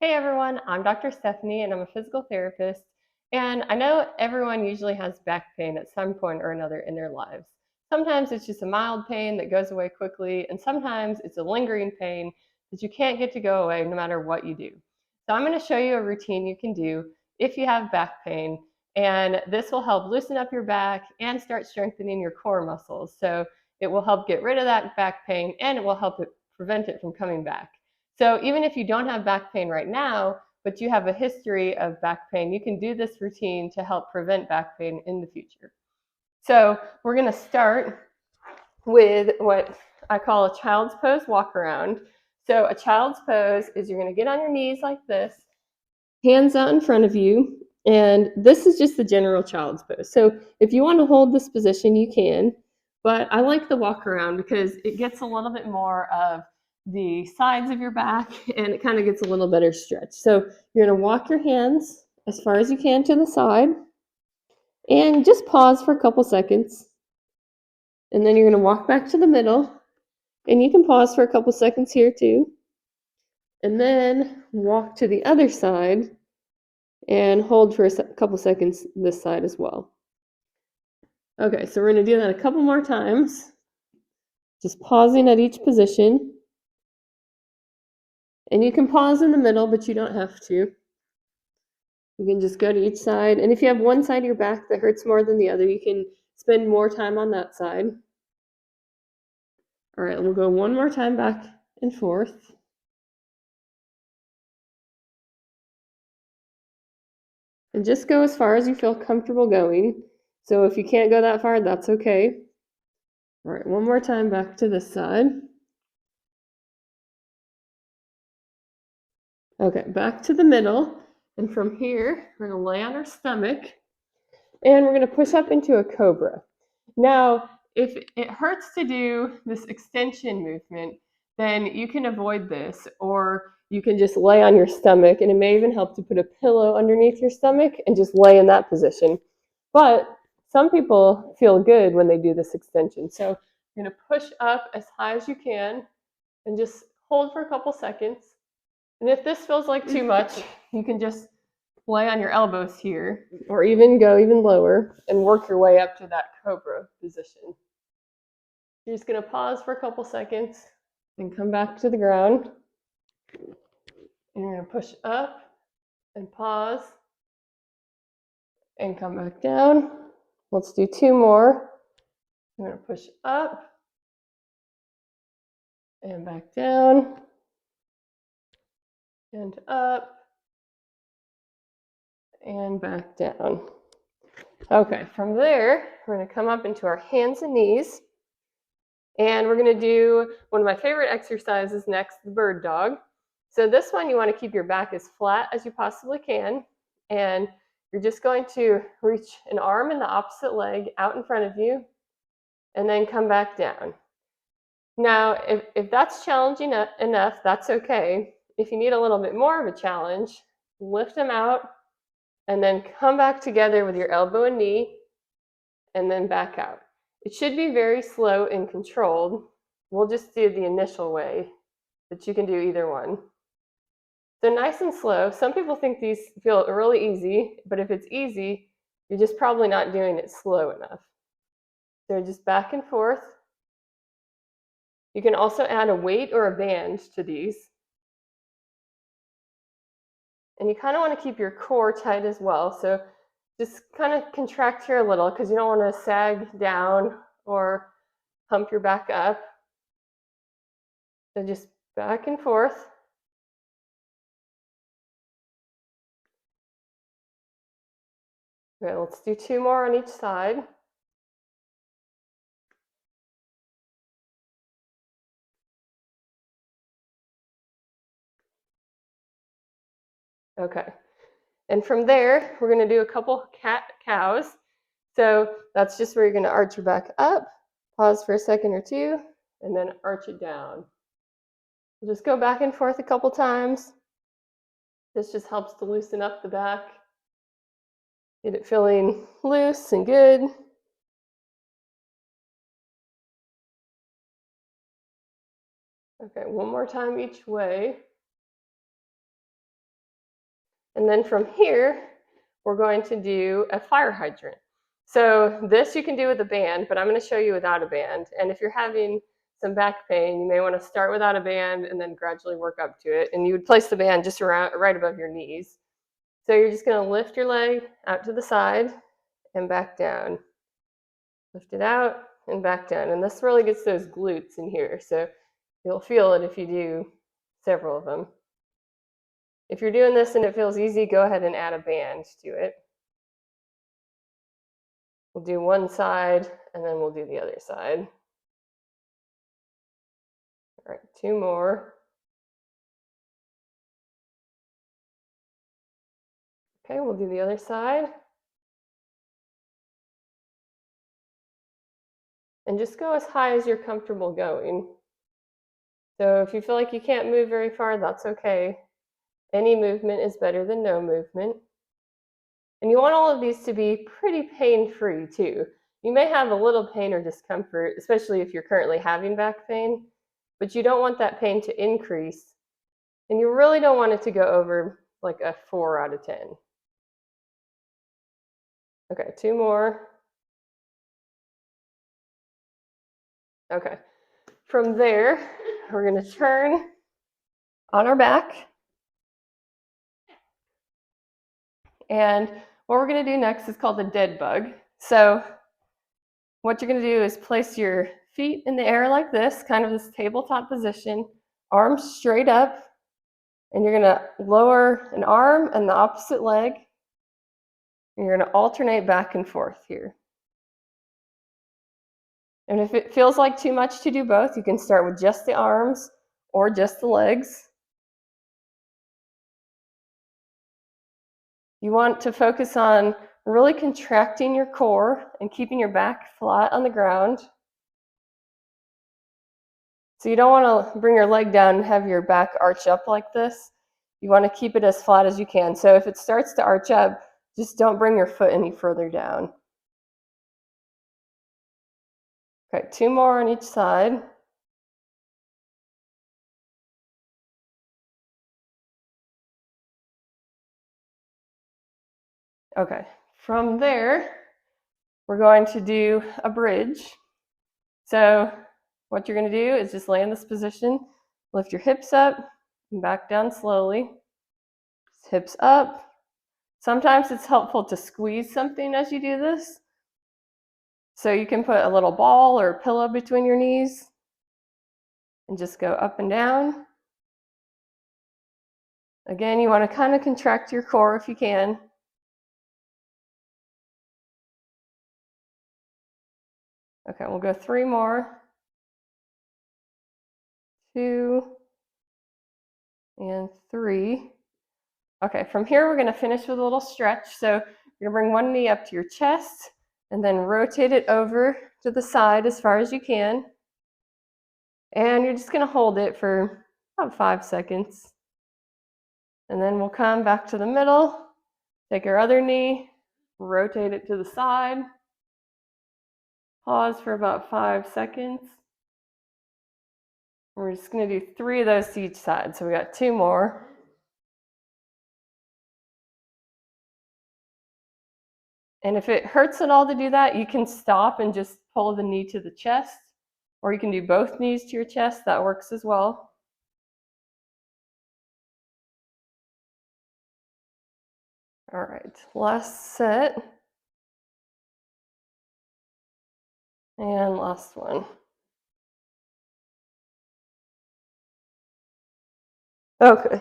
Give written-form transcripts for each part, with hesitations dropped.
Hey everyone, I'm Dr. Stephanie and I'm a physical therapist. And I know everyone usually has back pain at some point or another in their lives. Sometimes it's just a mild pain that goes away quickly, and sometimes it's a lingering pain that you can't get to go away no matter what you do. So I'm going to show you a routine you can do if you have back pain, and this will help loosen up your back and start strengthening your core muscles. So it will help get rid of that back pain and it will help prevent it from coming back. So even if you don't have back pain right now, but you have a history of back pain, you can do this routine to help prevent back pain in the future. So we're going to start with what I call a child's pose walk around. So a child's pose is you're going to get on your knees like this, hands out in front of you, and this is just the general child's pose. So if you want to hold this position, you can, but I like the walk around because it gets a little bit more of the sides of your back and it kind of gets a little better stretch. So you're going to walk your hands as far as you can to the side and just pause for a couple seconds. And then you're going to walk back to the middle, and you can pause for a couple seconds here too. And then walk to the other side and hold for a couple seconds this side as well. Okay, so we're going to do that a couple more times, just pausing at each position. And you can pause in the middle, but you don't have to. You can just go to each side. And if you have one side of your back that hurts more than the other, you can spend more time on that side. All right, we'll go one more time back and forth. And just go as far as you feel comfortable going. So if you can't go that far, that's okay. All right, one more time back to this side. Okay, back to the middle. And from here, we're going to lay on our stomach. And we're going to push up into a cobra. Now, if it hurts to do this extension movement, then you can avoid this, or you can just lay on your stomach, and it may even help to put a pillow underneath your stomach and just lay in that position. But some people feel good when they do this extension. So you're going to push up as high as you can and just hold for a couple seconds. And if this feels like too much, you can just lay on your elbows here, or even go even lower and work your way up to that cobra position. You're just going to pause for a couple seconds and come back to the ground. And you're going to push up and pause and come back down. Let's do two more. You're going to push up and back down and up and back down. Okay, from there, we're going to come up into our hands and knees. And we're going to do one of my favorite exercises next, the bird dog. So this one, you want to keep your back as flat as you possibly can. And you're just going to reach an arm and the opposite leg out in front of you and then come back down. Now, if that's challenging enough, that's okay. If you need a little bit more of a challenge, lift them out and then come back together with your elbow and knee and then back out. It should be very slow and controlled. We'll just do the initial way, but you can do either one. So nice and slow. Some people think these feel really easy, but if it's easy, you're just probably not doing it slow enough. So just back and forth. You can also add a weight or a band to these. And you kind of want to keep your core tight as well. So just kind of contract here a little because you don't want to sag down or hump your back up. So just back and forth. Okay, let's do two more on each side. Okay, and from there, we're going to do a couple cat-cows. So that's just where you're going to arch your back up, pause for a second or two, and then arch it down. Just go back and forth a couple times. This just helps to loosen up the back, get it feeling loose and good. Okay, one more time each way. And then from here, we're going to do a fire hydrant. So this you can do with a band, but I'm going to show you without a band. And if you're having some back pain, you may want to start without a band and then gradually work up to it. And you would place the band just around, right above your knees. So you're just going to lift your leg out to the side and back down. Lift it out and back down. And this really gets those glutes in here. So you'll feel it if you do several of them. If you're doing this and it feels easy, go ahead and add a band to it. We'll do one side and then we'll do the other side. All right, 2 more. Okay, we'll do the other side. And just go as high as you're comfortable going. So if you feel like you can't move very far, that's okay. Any movement is better than no movement. And you want all of these to be pretty pain-free too. You may have a little pain or discomfort, especially if you're currently having back pain, but you don't want that pain to increase. And you really don't want it to go over like a 4 out of 10. Okay, 2 more. Okay, from there, we're going to turn on our back. And what we're going to do next is called the dead bug. So what you're going to do is place your feet in the air like this, kind of this tabletop position, arms straight up, and you're going to lower an arm and the opposite leg. And you're going to alternate back and forth here. And if it feels like too much to do both, you can start with just the arms or just the legs. You want to focus on really contracting your core and keeping your back flat on the ground. So you don't want to bring your leg down and have your back arch up like this. You want to keep it as flat as you can. So if it starts to arch up, just don't bring your foot any further down. Okay, 2 more on each side. Okay, from there, we're going to do a bridge. So what you're going to do is just lay in this position, lift your hips up, and back down slowly. Hips up. Sometimes it's helpful to squeeze something as you do this. So you can put a little ball or a pillow between your knees and just go up and down. Again, you want to kind of contract your core if you can. Okay, we'll go 3 more. 2 and 3. Okay, from here we're going to finish with a little stretch. So you're going to bring one knee up to your chest and then rotate it over to the side as far as you can. And you're just going to hold it for about 5 seconds. And then we'll come back to the middle, take our other knee, rotate it to the side, pause for about 5 seconds. We're just going to do 3 of those to each side. So we got 2 more. And if it hurts at all to do that, you can stop and just pull the knee to the chest, or you can do both knees to your chest. That works as well. All right, last set. And last one. Okay.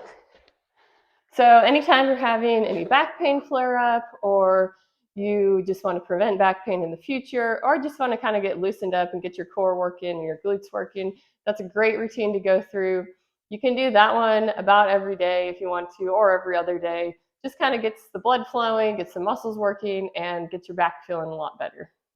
So anytime you're having any back pain flare up, or you just want to prevent back pain in the future, or just want to kind of get loosened up and get your core working and your glutes working, that's a great routine to go through. You can do that one about every day if you want to, or every other day. Just kind of gets the blood flowing, gets the muscles working, and gets your back feeling a lot better.